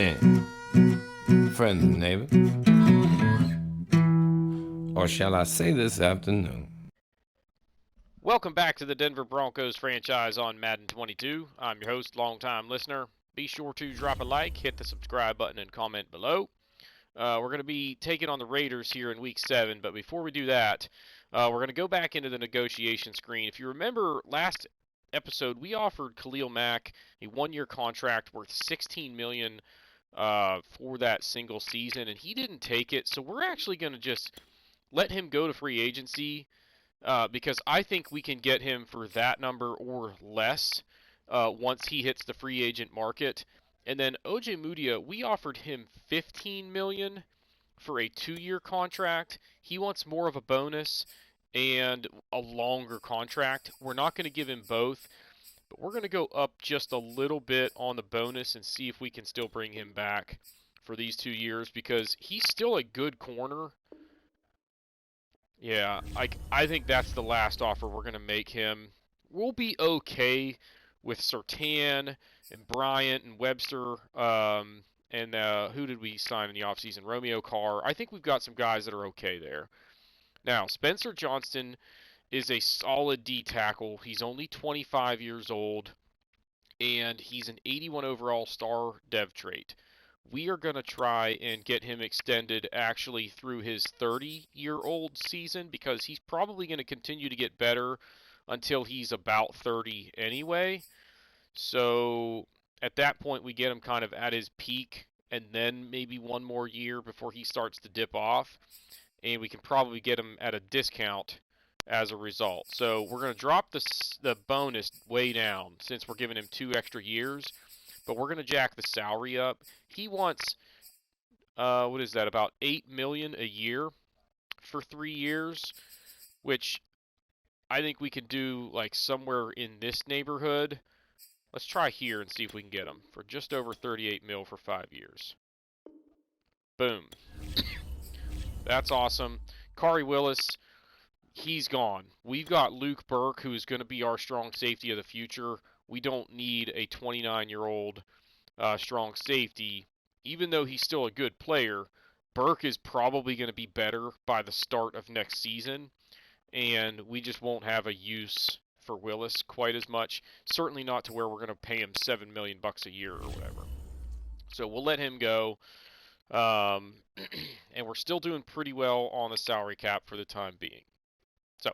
evening, friends and neighbors. Or shall I say this afternoon? Welcome back to the Denver Broncos franchise on Madden 22. I'm your host, longtime listener. Be sure to drop a like, hit the subscribe button, and comment below. We're going to be taking on the Raiders here in Week 7, but before we do that, we're going to go back into the negotiation screen. If you remember last episode, we offered Khalil Mack a one-year contract worth $16 million for that single season, and he didn't take it, so we're actually going to just let him go to free agency because I think we can get him for that number or less once he hits the free agent market. And then OJ Mudia, we offered him $15 million for a 2-year contract. He wants more of a bonus and a longer contract. We're not going to give him both, but we're going to go up just a little bit on the bonus and see if we can still bring him back for these 2 years because he's still a good corner. Yeah, I think that's the last offer we're going to make him. We'll be okay with Surtain and Bryant and Webster, and who did we sign in the offseason? Romeo Carr. I think we've got some guys that are okay there. Now, Spencer Johnston is a solid D tackle. He's only 25 years old, and he's an 81 overall star dev trait. We are going to try and get him extended actually through his 30-year-old season because he's probably going to continue to get better until he's about 30 anyway. So at that point, we get him kind of at his peak and then maybe one more year before he starts to dip off. And we can probably get him at a discount as a result. So we're going to drop the bonus way down since we're giving him 2 extra years. But we're going to jack the salary up. He wants, what is that, about $8 million a year for 3 years, which I think we can do like somewhere in this neighborhood. Let's try here and see if we can get him for just over $38 million for 5 years. Boom. That's awesome. Khari Willis, he's gone. We've got Luke Burke, who's going to be our strong safety of the future. We don't need a 29-year-old strong safety. Even though he's still a good player, Burke is probably going to be better by the start of next season, and we just won't have a use for Willis quite as much. Certainly not to where we're going to pay him $7 million a year or whatever. So we'll let him go, and we're still doing pretty well on the salary cap for the time being. So,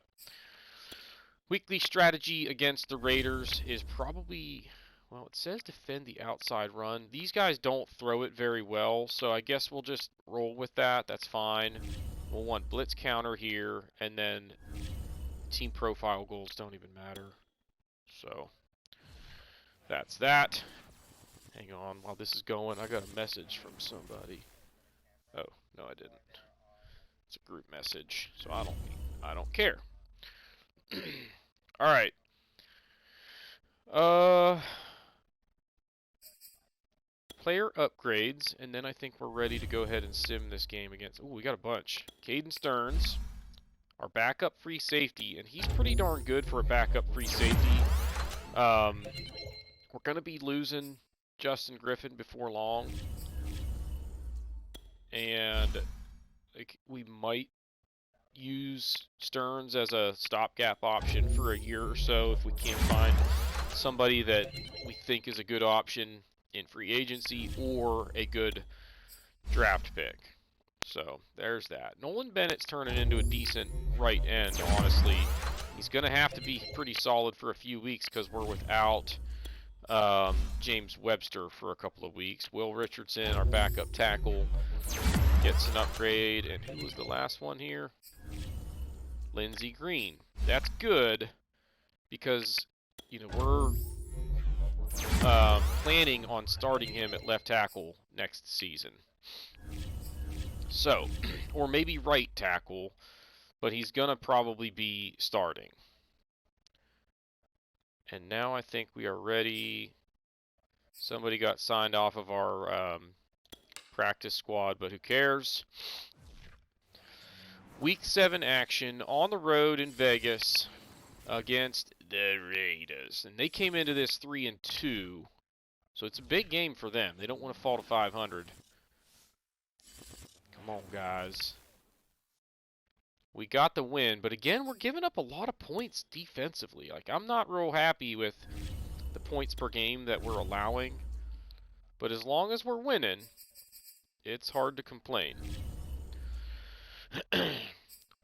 weekly strategy against the Raiders is probably, well, it says defend the outside run. These guys don't throw it very well, so I guess we'll just roll with that. That's fine. We'll want blitz counter here, and then team profile goals don't even matter. So, that's that. Hang on, while this is going, I got a message from somebody. Oh, no I didn't. It's a group message, so I don't care. All right. Player upgrades, and then I think we're ready to go ahead and sim this game against. Oh, we got a bunch. Caden Stearns, our backup free safety, and he's pretty darn good for a backup free safety. We're gonna be losing Justin Griffin before long, and we might use Stearns as a stopgap option for a year or so if we can't find somebody that we think is a good option in free agency or a good draft pick. So there's that. Nolan Bennett's turning into a decent right end, honestly. He's going to have to be pretty solid for a few weeks because we're without James Webster for a couple of weeks. Will Richardson, our backup tackle, gets an upgrade. And who was the last one here? Lindsey Green. That's good because, you know, we're planning on starting him at left tackle next season. So, or maybe right tackle, but he's going to probably be starting. And now I think we are ready. Somebody got signed off of our practice squad, but who cares? Week 7 action on the road in Vegas against the Raiders. And they came into this 3-2. So it's a big game for them. They don't want to fall to 500. Come on, guys. We got the win, but again, we're giving up a lot of points defensively. Like, I'm not real happy with the points per game that we're allowing. But as long as we're winning, it's hard to complain.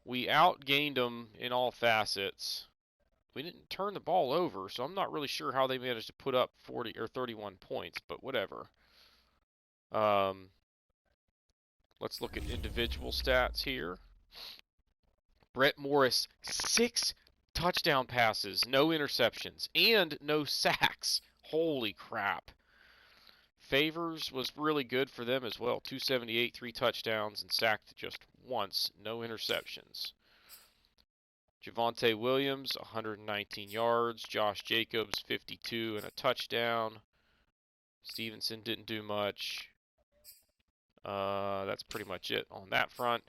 We outgained them in all facets. We didn't turn the ball over, so I'm not really sure how they managed to put up 40 or 31 points, but whatever. Let's look at individual stats here. Brett Morris, 6 touchdown passes, no interceptions, and no sacks. Holy crap. Favors was really good for them as well. 278, 3 touchdowns, and sacked just once, no interceptions. Javonte Williams, 119 yards. Josh Jacobs, 52 and a touchdown. Stevenson didn't do much. That's pretty much it on that front.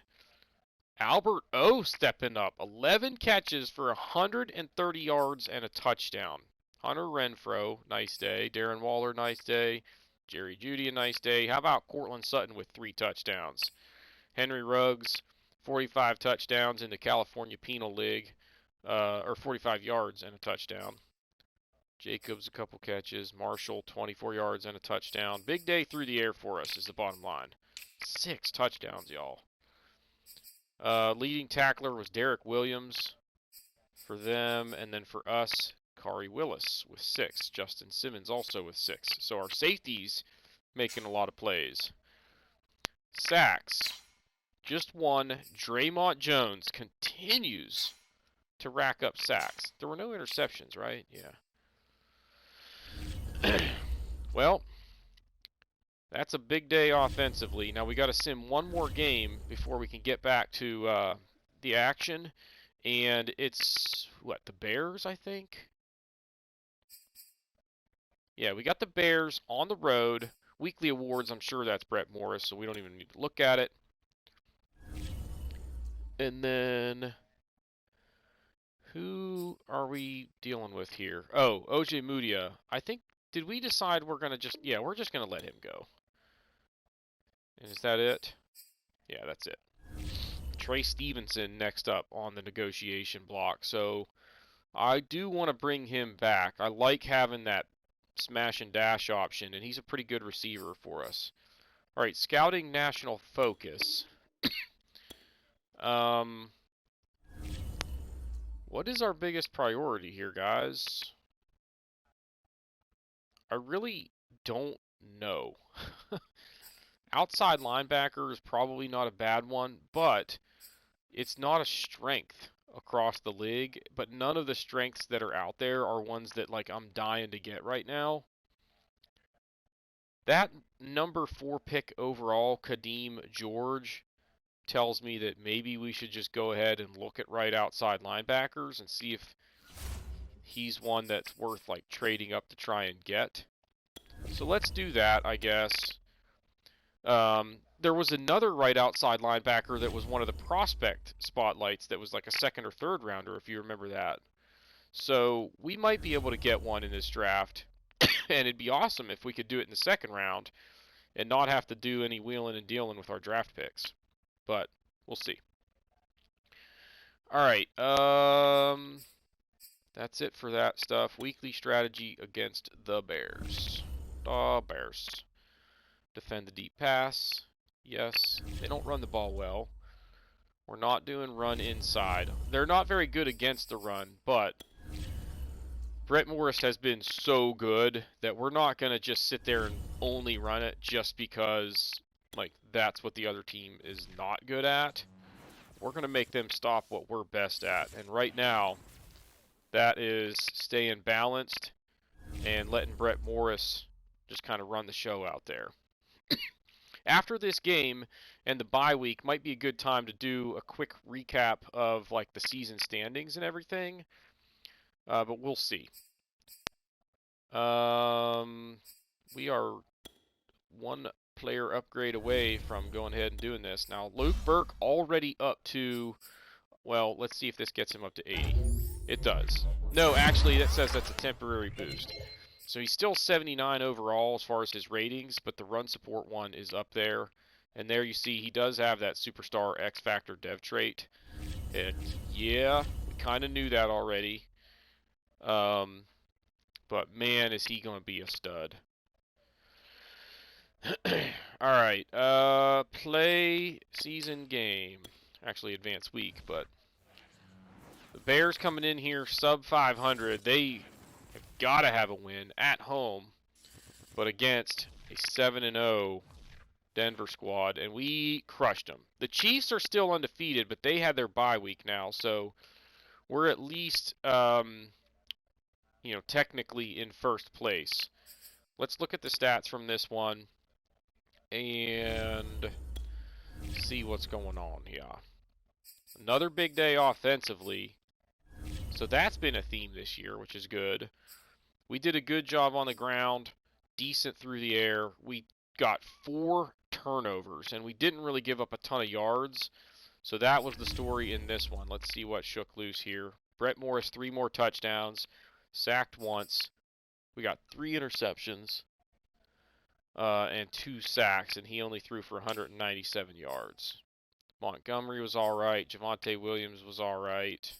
Albert O stepping up. 11 catches for 130 yards and a touchdown. Hunter Renfrow, nice day. Darren Waller, nice day. Jerry Jeudy, a nice day. How about Cortland Sutton with 3 touchdowns? Henry Ruggs, 45 touchdowns in the California Penal League, or 45 yards and a touchdown. Jacobs, a couple catches. Marshall, 24 yards and a touchdown. Big day through the air for us is the bottom line. 6 touchdowns, y'all. Leading tackler was Derek Williams for them, and then for us, Kari Willis with 6. Justin Simmons also with 6. So our safeties making a lot of plays. Sacks, just 1. Draymond Jones continues to rack up sacks. There were no interceptions, right? Yeah. Well, that's a big day offensively. Now we got to sim one more game before we can get back to the action. And it's, what, the Bears, I think? Yeah, we got the Bears on the road. Weekly awards, I'm sure that's Brett Morris, so we don't even need to look at it. And then, who are we dealing with here? Oh, OJ Mudia. I think, did we decide we're going to just, yeah, we're just going to let him go. And is that it? Yeah, that's it. Trey Stevenson next up on the negotiation block. So I do want to bring him back. I like having that smash and dash option, and he's a pretty good receiver for us. All right, scouting national focus. What is our biggest priority here, guys? I really don't know. Outside linebacker is probably not a bad one, but it's not a strength across the league. But none of the strengths that are out there are ones that, like, I'm dying to get right now. That number 4 pick overall, Kadeem George, tells me that maybe we should just go ahead and look at right outside linebackers and see if he's one that's worth, like, trading up to try and get. So let's do that, I guess. There was another right outside linebacker that was one of the prospect spotlights that was like a 2nd or 3rd rounder, if you remember that. So we might be able to get one in this draft, and it'd be awesome if we could do it in the 2nd round and not have to do any wheeling and dealing with our draft picks. But we'll see. All right, that's it for that stuff. Weekly strategy against the Bears. The Bears. Defend the deep pass. Yes, they don't run the ball well. We're not doing run inside. They're not very good against the run, but Brett Morris has been so good that we're not going to just sit there and only run it just because, like, that's what the other team is not good at. We're going to make them stop what we're best at. And right now, that is staying balanced and letting Brett Morris just kind of run the show out there. After this game and the bye week might be a good time to do a quick recap of, like, the season standings and everything, but we'll see. We are 1 player upgrade away from going ahead and doing this. Now, Luke Burke already up to, well, let's see if this gets him up to 80. It does. No, actually, that says that's a temporary boost. So he's still 79 overall as far as his ratings, but the run support one is up there. And there you see he does have that superstar X Factor dev trait. And yeah, we kind of knew that already. But man, is he going to be a stud. Alright, play season game. Actually, advanced week, but the Bears coming in here sub 500. They have got to have a win at home, but against a 7-0 Denver squad, and we crushed them. The Chiefs are still undefeated, but they had their bye week now, so we're at least, technically in first place. Let's look at the stats from this one and see what's going on here. Another big day offensively. So that's been a theme this year, which is good. We did a good job on the ground, decent through the air. We got 4 turnovers, and we didn't really give up a ton of yards. So that was the story in this one. Let's see what shook loose here. Brett Morris, 3 more touchdowns, sacked once. We got 3 interceptions and 2 sacks, and he only threw for 197 yards. Montgomery was all right. Javonte Williams was all right.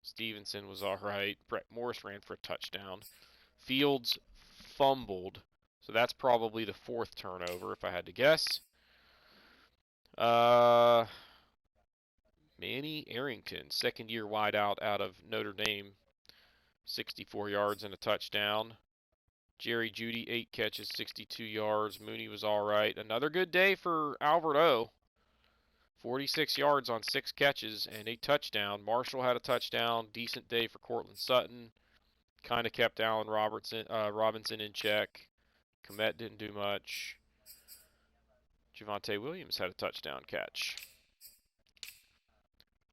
Stevenson was all right. Brett Morris ran for a touchdown. Fields fumbled, so that's probably the 4th turnover if I had to guess. Manny Arrington, 2nd-year wideout out of Notre Dame, 64 yards and a touchdown. Jerry Jeudy, 8 catches, 62 yards. Mooney was all right. Another good day for Albert O. 46 yards on 6 catches and a touchdown. Marshall had a touchdown. Decent day for Cortland Sutton. Kind of kept Allen Robinson in check. Komet didn't do much. Javonte Williams had a touchdown catch.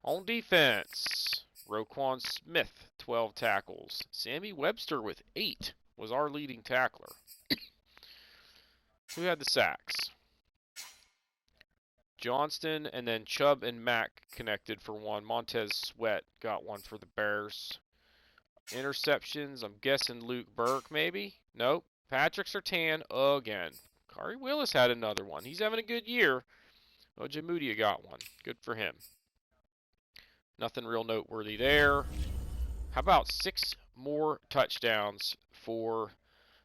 On defense, Roquan Smith, 12 tackles. Sammy Webster with 8 was our leading tackler. Who had the sacks? Johnston, and then Chubb and Mack connected for 1. Montez Sweat got 1 for the Bears. Interceptions, I'm guessing Luke Burke maybe? Nope. Patrick Surtain again. Kari Willis had another one. He's having a good year. Ojemudia got 1. Good for him. Nothing real noteworthy there. How about 6 more touchdowns for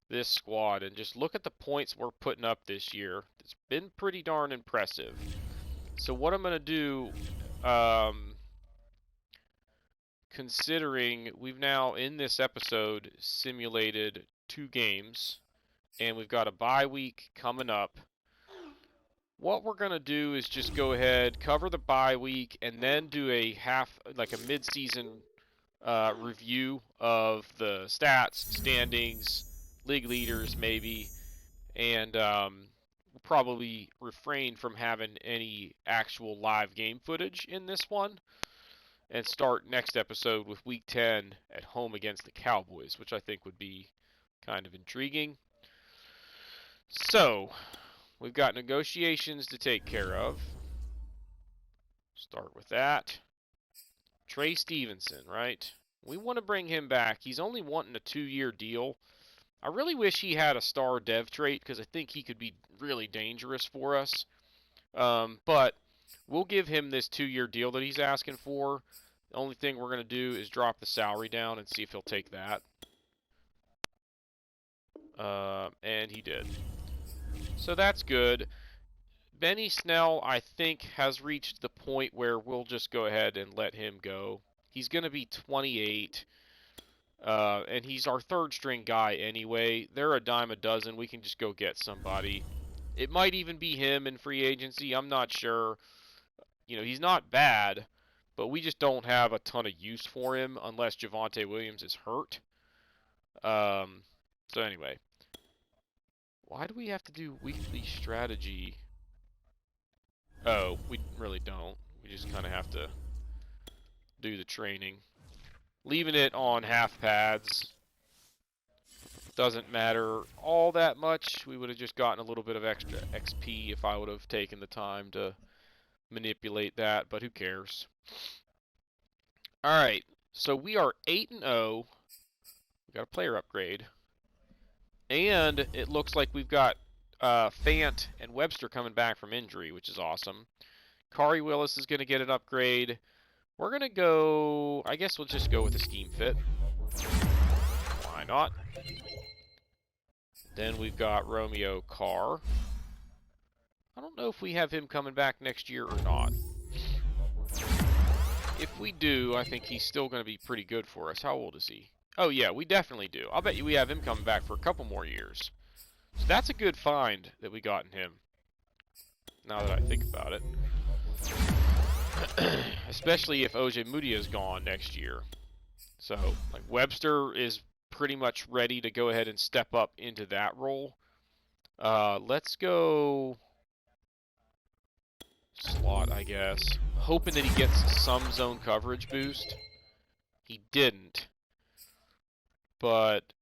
this squad? And just look at the points we're putting up this year. It's been pretty darn impressive. So what I'm going to do, considering we've now in this episode simulated 2 games, and we've got a bye week coming up, what we're going to do is just go ahead, cover the bye week, and then do a mid-season review of the stats, standings, league leaders maybe, and we'll probably refrain from having any actual live game footage in this one, and start next episode with Week 10 at home against the Cowboys, which I think would be kind of intriguing. So, we've got negotiations to take care of. Start with that. Trey Stevenson, right? We want to bring him back. He's only wanting a 2-year deal. I really wish he had a star dev trait because I think he could be really dangerous for us. But we'll give him this 2-year deal that he's asking for. The only thing we're going to do is drop the salary down and see if he'll take that. And he did. So that's good. Benny Snell, I think, has reached the point where we'll just go ahead and let him go. He's going to be 28, and he's our 3rd-string guy anyway. They're a dime a dozen. We can just go get somebody. It might even be him in free agency. I'm not sure. He's not bad, but we just don't have a ton of use for him unless Javonte Williams is hurt. So anyway. Why do we have to do weekly strategy? Oh, we really don't. We just kind of have to do the training. Leaving it on half pads doesn't matter all that much. We would have just gotten a little bit of extra XP if I would have taken the time to manipulate that, but who cares? Alright, so we are 8-0. We got a player upgrade. And it looks like we've got Fant and Webster coming back from injury, which is awesome. Kari Willis is going to get an upgrade. We're going to go, I guess we'll just go with a scheme fit. Why not? Then we've got Romeo Carr. I don't know if we have him coming back next year or not. If we do, I think he's still going to be pretty good for us. How old is he? Oh, yeah, we definitely do. I'll bet you we have him coming back for a couple more years. So that's a good find that we got in him, now that I think about it. Especially if OJ Mudia is gone next year. So, like, Webster is pretty much ready to go ahead and step up into that role. Let's go slot, I guess. Hoping that he gets some zone coverage boost. He didn't. But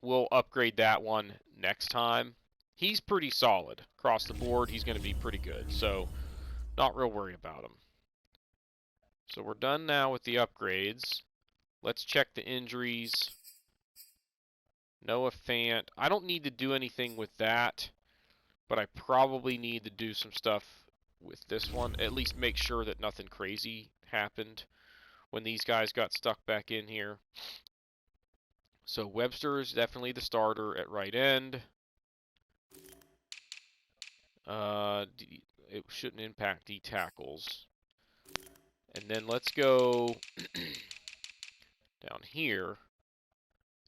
we'll upgrade that one next time. He's pretty solid. Across the board, he's going to be pretty good. So, not real worried about him. So we're done now with the upgrades. Let's check the injuries. Noah Fant. I don't need to do anything with that, but I probably need to do some stuff with this one. At least make sure that nothing crazy happened when these guys got stuck back in here. So Webster is definitely the starter at right end. It shouldn't impact D tackles. And then let's go down here.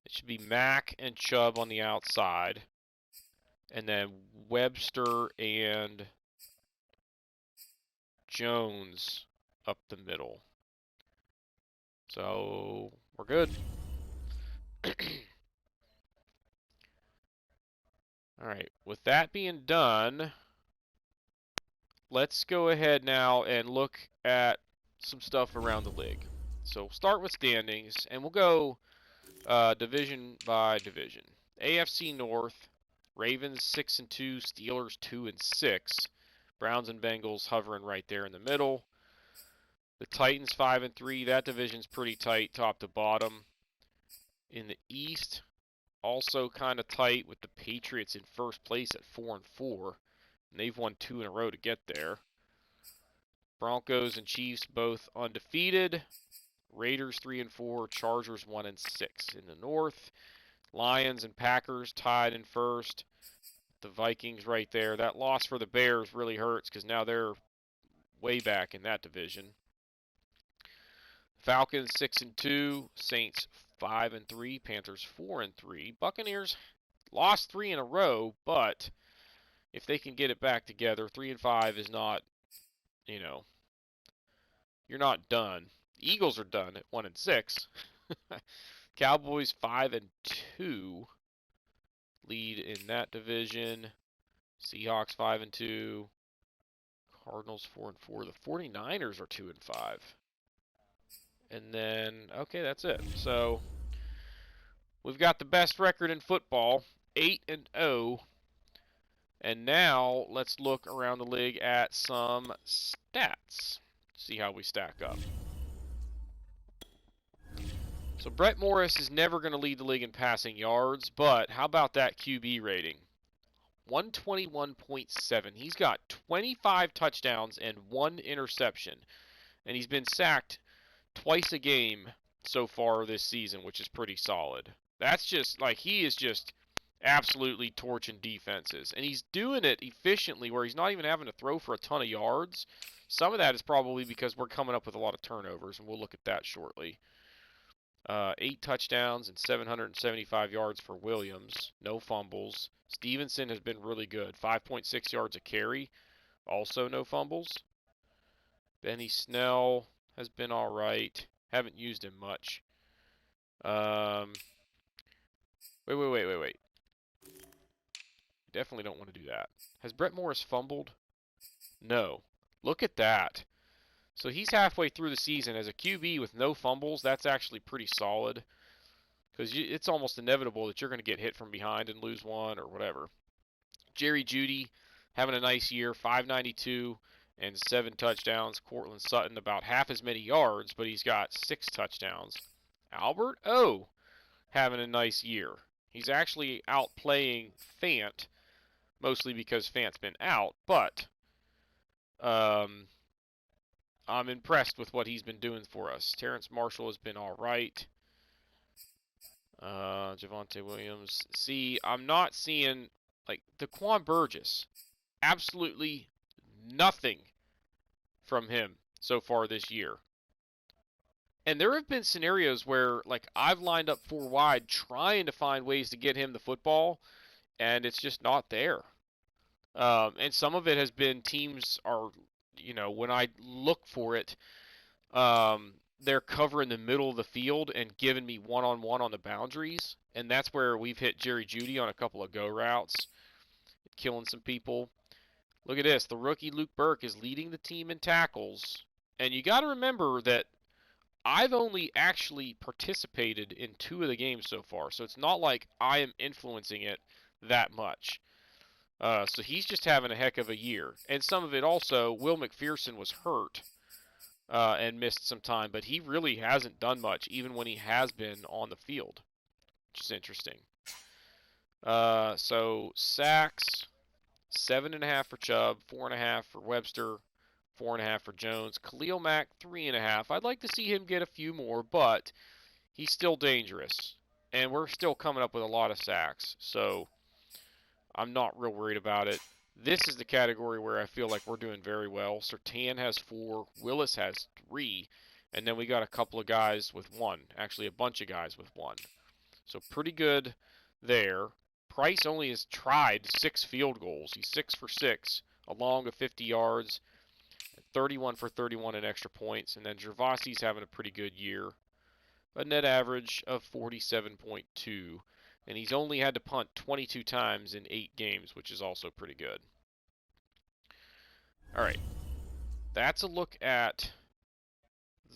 It should be Mack and Chubb on the outside. And then Webster and Jones up the middle. So we're good. Alright, with that being done, let's go ahead now and look at some stuff around the league. So we'll start with standings, and we'll go division by division. AFC North, Ravens 6-2, Steelers 2-6, Browns and Bengals hovering right there in the middle. The Titans 5-3. That division's pretty tight, top to bottom. In the East, also kind of tight with the Patriots in first place at 4-4, and they've won 2 in a row to get there. Broncos and Chiefs both undefeated. Raiders 3-4, Chargers 1-6 in the North. Lions and Packers tied in first. The Vikings right there. That loss for the Bears really hurts because now they're way back in that division. Falcons 6-2, Saints 5-3, Panthers 4-3. Buccaneers lost 3 in a row, but if they can get it back together, 3-5 is not, you're not done. The Eagles are done at 1-6. Cowboys 5-2, lead in that division. Seahawks 5-2. Cardinals 4-4. The 49ers are 2-5. And then, okay, that's it. So we've got the best record in football, 8-0. And now let's look around the league at some stats. See how we stack up. So Brett Morris is never going to lead the league in passing yards, but how about that QB rating? 121.7. He's got 25 touchdowns and 1 interception. And he's been sacked twice a game so far this season, which is pretty solid. That's just, like, he is just absolutely torching defenses. And he's doing it efficiently where he's not even having to throw for a ton of yards. Some of that is probably because we're coming up with a lot of turnovers, and we'll look at that shortly. 8 touchdowns and 775 yards for Williams. No fumbles. Stevenson has been really good. 5.6 yards a carry. Also no fumbles. Benny Snell has been all right. Haven't used him much. Wait. Definitely don't want to do that. Has Brett Morris fumbled? No. Look at that. So he's halfway through the season as a QB with no fumbles. That's actually pretty solid because it's almost inevitable that you're going to get hit from behind and lose one or whatever. Jerry Jeudy having a nice year, 592 and 7 touchdowns. Cortland Sutton about half as many yards, but he's got 6 touchdowns. Albert O having a nice year. He's actually outplaying Fant, mostly because Fant's been out, but I'm impressed with what he's been doing for us. Terrence Marshall has been all right. Javonte Williams. See, I'm not seeing, like, Daquan Burgess. Absolutely nothing from him so far this year. And there have been scenarios where, like, I've lined up 4 wide trying to find ways to get him the football, and it's just not there. And some of it has been teams are, when I look for it, they're covering the middle of the field and giving me one-on-one on the boundaries. And that's where we've hit Jerry Jeudy on a couple of go routes, killing some people. Look at this. The rookie Luke Burke is leading the team in tackles. And you got to remember that I've only actually participated in 2 of the games so far. So it's not like I am influencing it that much. So he's just having a heck of a year. And some of it also, Will McPherson was hurt and missed some time. But he really hasn't done much, even when he has been on the field, which is interesting. So sacks, 7.5 for Chubb, 4.5 for Webster, 4.5 for Jones. Khalil Mack, 3.5. I'd like to see him get a few more, but he's still dangerous. And we're still coming up with a lot of sacks. So I'm not real worried about it. This is the category where I feel like we're doing very well. Surtain has 4, Willis has 3, and then we got a couple of guys with 1. Actually, a bunch of guys with 1. So pretty good there. Price only has tried 6 field goals. He's 6 for 6, along with 50 yards, 31 for 31 in extra points. And then Gervasi's having a pretty good year. A net average of 47.2. And he's only had to punt 22 times in 8 games, which is also pretty good. All right. That's a look at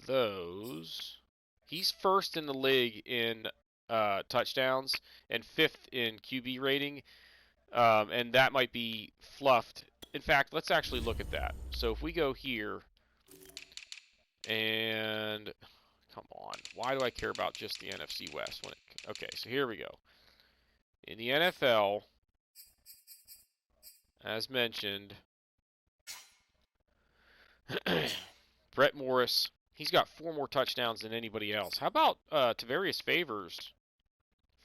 those. He's first in the league in touchdowns and 5th in QB rating. And that might be fluffed. In fact, let's actually look at that. So if we go here and come on, why do I care about just the NFC West? Okay, so here we go. In the NFL, as mentioned, Brett Morris, he's got 4 more touchdowns than anybody else. How about Tavarius Favors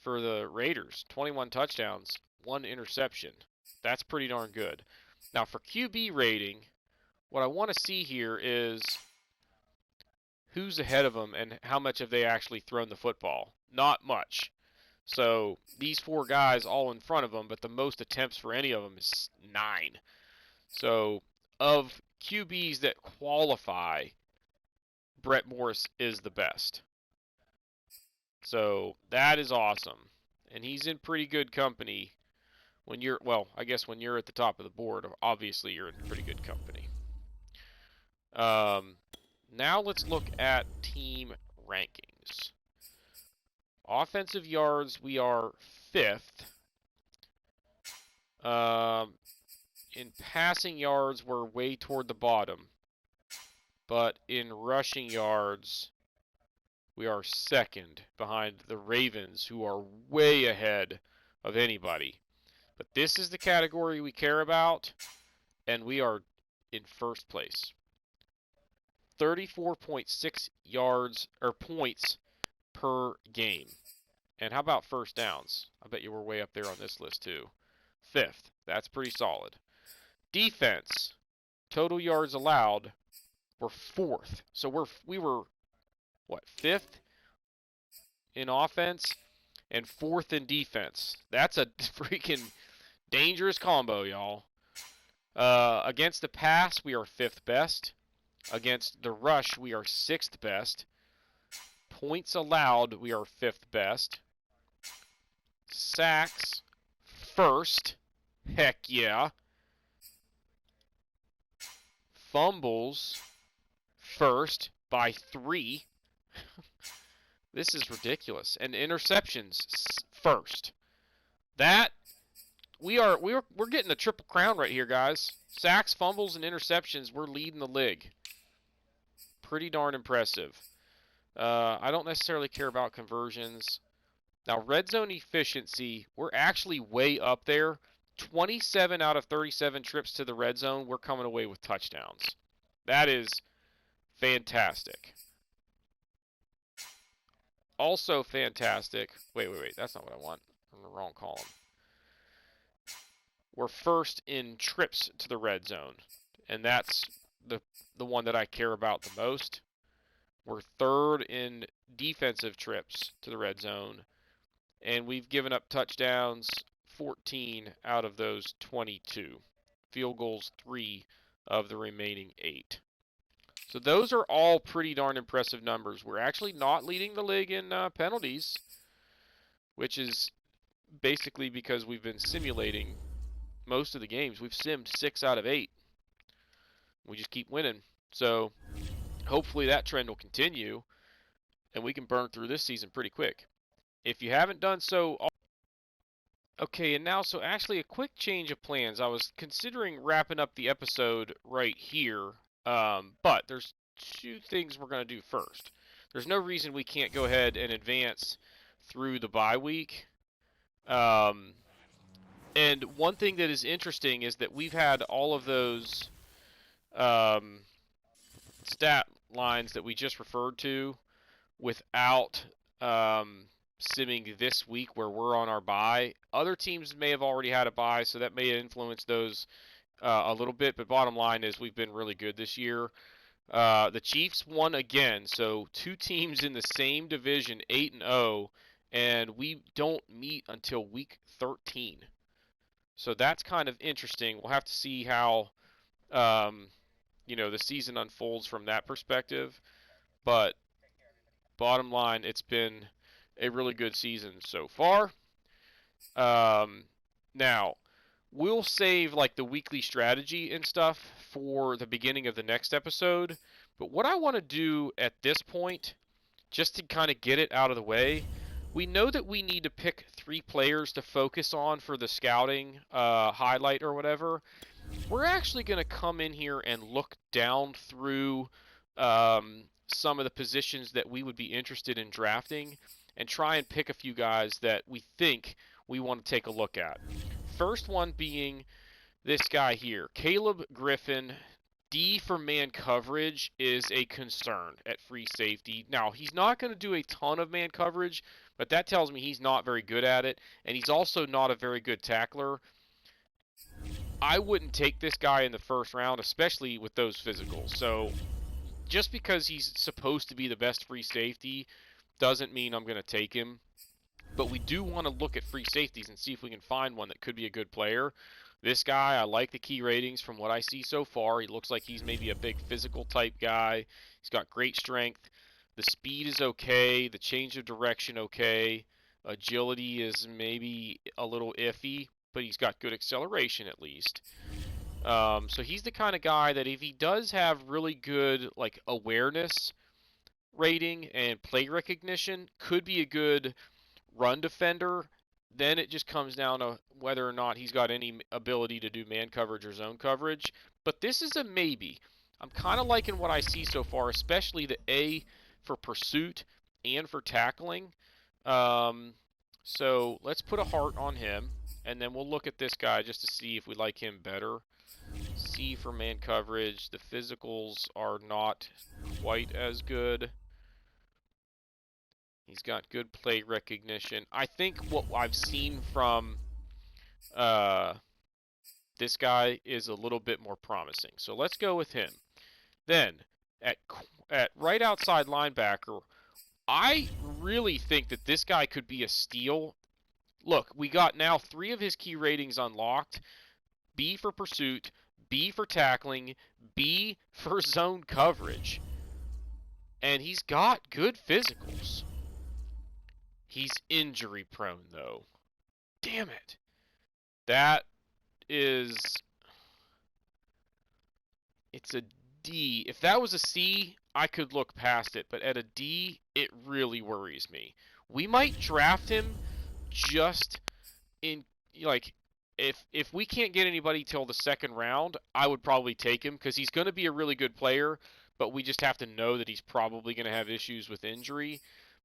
for the Raiders? 21 touchdowns, 1 interception. That's pretty darn good. Now for QB rating, what I want to see here is who's ahead of them and how much have they actually thrown the football. Not much. So these 4 guys all in front of them, but the most attempts for any of them is 9. So of QBs that qualify, Brett Morris is the best. So that is awesome. And he's in pretty good company when you're, well, I guess when you're at the top of the board, obviously you're in pretty good company. Now let's look at team rankings. Offensive yards, we are 5th. In passing yards, we're way toward the bottom. But in rushing yards, we are 2nd behind the Ravens, who are way ahead of anybody. But this is the category we care about, and we are in 1st place. 34.6 yards or points per game. And how about first downs? I bet you we're way up there on this list too. 5th. That's pretty solid. Defense. Total yards allowed. We're 4th. So we were what, 5th in offense and 4th in defense. That's a freaking dangerous combo, y'all. Against the pass, we are 5th best. Against the rush, we are 6th best. Points allowed, we are 5th best. Sacks, 1st. Heck yeah. Fumbles, 1st by 3. This is ridiculous. And interceptions, 1st. That we're getting a triple crown right here, guys. Sacks, fumbles, and interceptions, we're leading the league. Pretty darn impressive. I don't necessarily care about conversions. Now, red zone efficiency, we're actually way up there. 27 out of 37 trips to the red zone, we're coming away with touchdowns. That is fantastic. Also fantastic. Wait. That's not what I want. I'm in the wrong column. We're first in trips to the red zone, and that's the one that I care about the most. We're third in defensive trips to the red zone, and we've given up touchdowns 14 out of those 22. Field goals 3 of the remaining 8. So those are all pretty darn impressive numbers. We're actually not leading the league in penalties, which is basically because we've been simulating most of the games. We've simmed 6 out of 8. We just keep winning. So hopefully that trend will continue, and we can burn through this season pretty quick. If you haven't done so... Okay, and now, so actually a quick change of plans. I was considering wrapping up the episode right here, but there's 2 things we're going to do first. There's no reason we can't go ahead and advance through the bye week. And one thing that is interesting is that we've had all of those stat lines that we just referred to without simming this week where we're on our bye. Other teams may have already had a bye, so that may influence those a little bit, but bottom line is we've been really good this year. The Chiefs won again, so 2 teams in the same division, 8-0, and we don't meet until week 13. So that's kind of interesting. We'll have to see how the season unfolds from that perspective, but bottom line, it's been a really good season so far. Now, we'll save like the weekly strategy and stuff for the beginning of the next episode, but what I want to do at this point, just to kind of get it out of the way, we know that we need to pick 3 players to focus on for the scouting highlight or whatever. We're actually going to come in here and look down through some of the positions that we would be interested in drafting and try and pick a few guys that we think we want to take a look at. First one being this guy here, Caleb Griffin. D for man coverage is a concern at free safety. Now, he's not going to do a ton of man coverage, but that tells me he's not very good at it, and he's also not a very good tackler. I wouldn't take this guy in the first round, especially with those physicals. So just because he's supposed to be the best free safety doesn't mean I'm going to take him. But we do want to look at free safeties and see if we can find one that could be a good player. This guy, I like the key ratings from what I see so far. He looks like he's maybe a big physical type guy. He's got great strength. The speed is okay. The change of direction okay. Agility is maybe a little iffy, but he's got good acceleration at least. So he's the kind of guy that if he does have really good like awareness rating and play recognition, could be a good run defender. Then it just comes down to whether or not he's got any ability to do man coverage or zone coverage. But this is a maybe. I'm kind of liking what I see so far, especially the A for pursuit and for tackling. So let's put a heart on him, and then we'll look at this guy just to see if we like him better. C for man coverage. The physicals are not quite as good. He's got good play recognition. I think what I've seen from this guy is a little bit more promising. So let's go with him. Then, at right outside linebacker, I really think that this guy could be a steal. Look, we got now 3 of his key ratings unlocked. B for pursuit, B for tackling, B for zone coverage. And he's got good physicals. He's injury prone, though. Damn it. That is... It's a D. If that was a C, I could look past it. But at a D, it really worries me. We might draft him just in... Like, if we can't get anybody till the 2nd round, I would probably take him. Because he's going to be a really good player. But we just have to know that he's probably going to have issues with injury.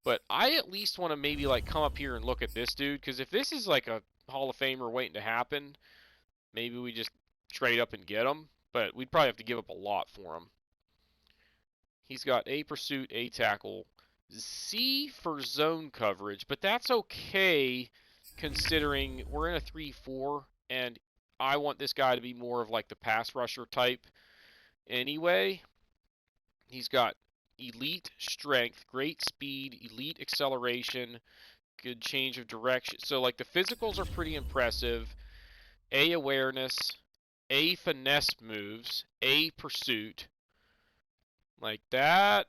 But I at least want to maybe like come up here and look at this dude, because if this is like a Hall of Famer waiting to happen, maybe we just trade up and get him. But we'd probably have to give up a lot for him. He's got A pursuit, A tackle, C for zone coverage, but that's okay considering we're in a 3-4, and I want this guy to be more of like the pass rusher type anyway. He's got elite strength, great speed, elite acceleration, good change of direction. So like the physicals are pretty impressive. A awareness, A finesse moves, A pursuit. Like that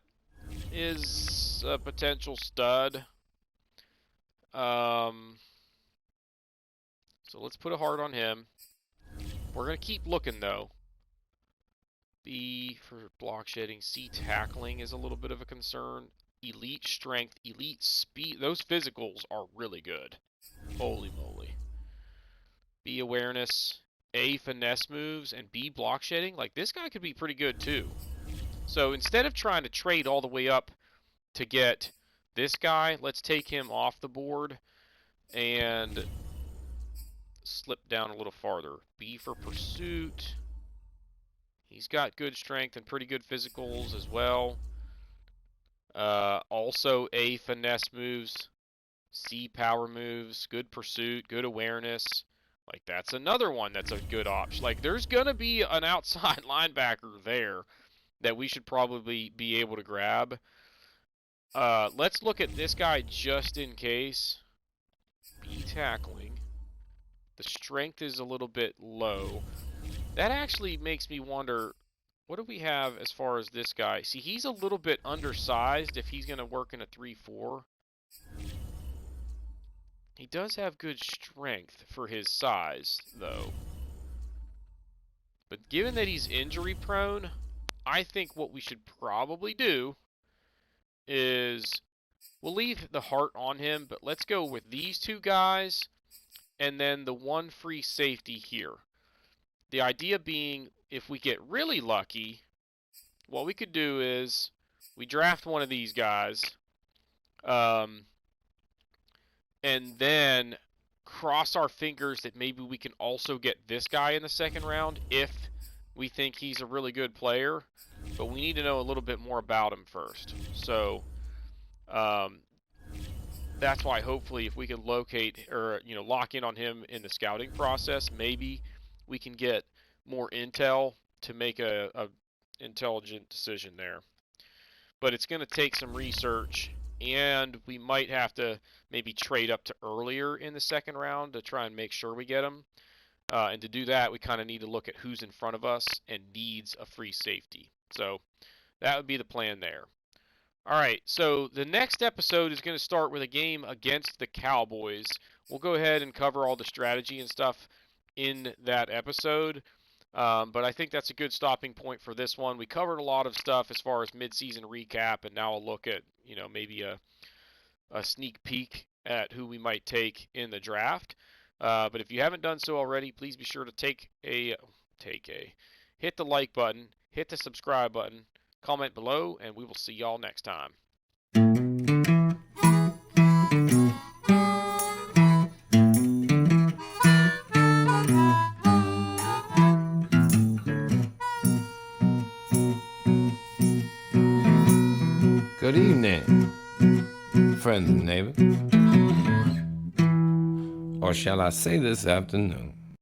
is a potential stud. So let's put a heart on him. We're going to keep looking though. B for block shedding. C tackling is a little bit of a concern. Elite strength, elite speed. Those physicals are really good. Holy moly. B awareness, A finesse moves, and B block shedding. Like this guy could be pretty good too. So instead of trying to trade all the way up to get this guy, let's take him off the board and slip down a little farther. B for pursuit. He's got good strength and pretty good physicals as well. Also A finesse moves, C power moves, good pursuit, good awareness. Like that's another one that's a good option. Like there's gonna be an outside linebacker there that we should probably be able to grab. Let's look at this guy just in case. B tackling. The strength is a little bit low. That actually makes me wonder, what do we have as far as this guy? See, he's a little bit undersized if he's going to work in a 3-4. He does have good strength for his size, though. But given that he's injury prone, I think what we should probably do is we'll leave the heart on him, but let's go with these two guys and then the one free safety here. The idea being, if we get really lucky, what we could do is we draft one of these guys, and then cross our fingers that maybe we can also get this guy in the second round if we think he's a really good player. But we need to know a little bit more about him first. So that's why hopefully if we can locate or lock in on him in the scouting process, maybe we can get more intel to make a intelligent decision there. But it's going to take some research, and we might have to maybe trade up to earlier in the second round to try and make sure we get him. And to do that, we kind of need to look at who's in front of us and needs a free safety. So that would be the plan there. All right, so the next episode is going to start with a game against the Cowboys. We'll go ahead and cover all the strategy and stuff in that episode. But I think that's a good stopping point for this one. We covered a lot of stuff as far as midseason recap, and now I'll look at, maybe a sneak peek at who we might take in the draft. But if you haven't done so already, please be sure to hit the like button, hit the subscribe button, comment below, and we will see y'all next time. Good evening, friend and neighbor. Or shall I say this afternoon?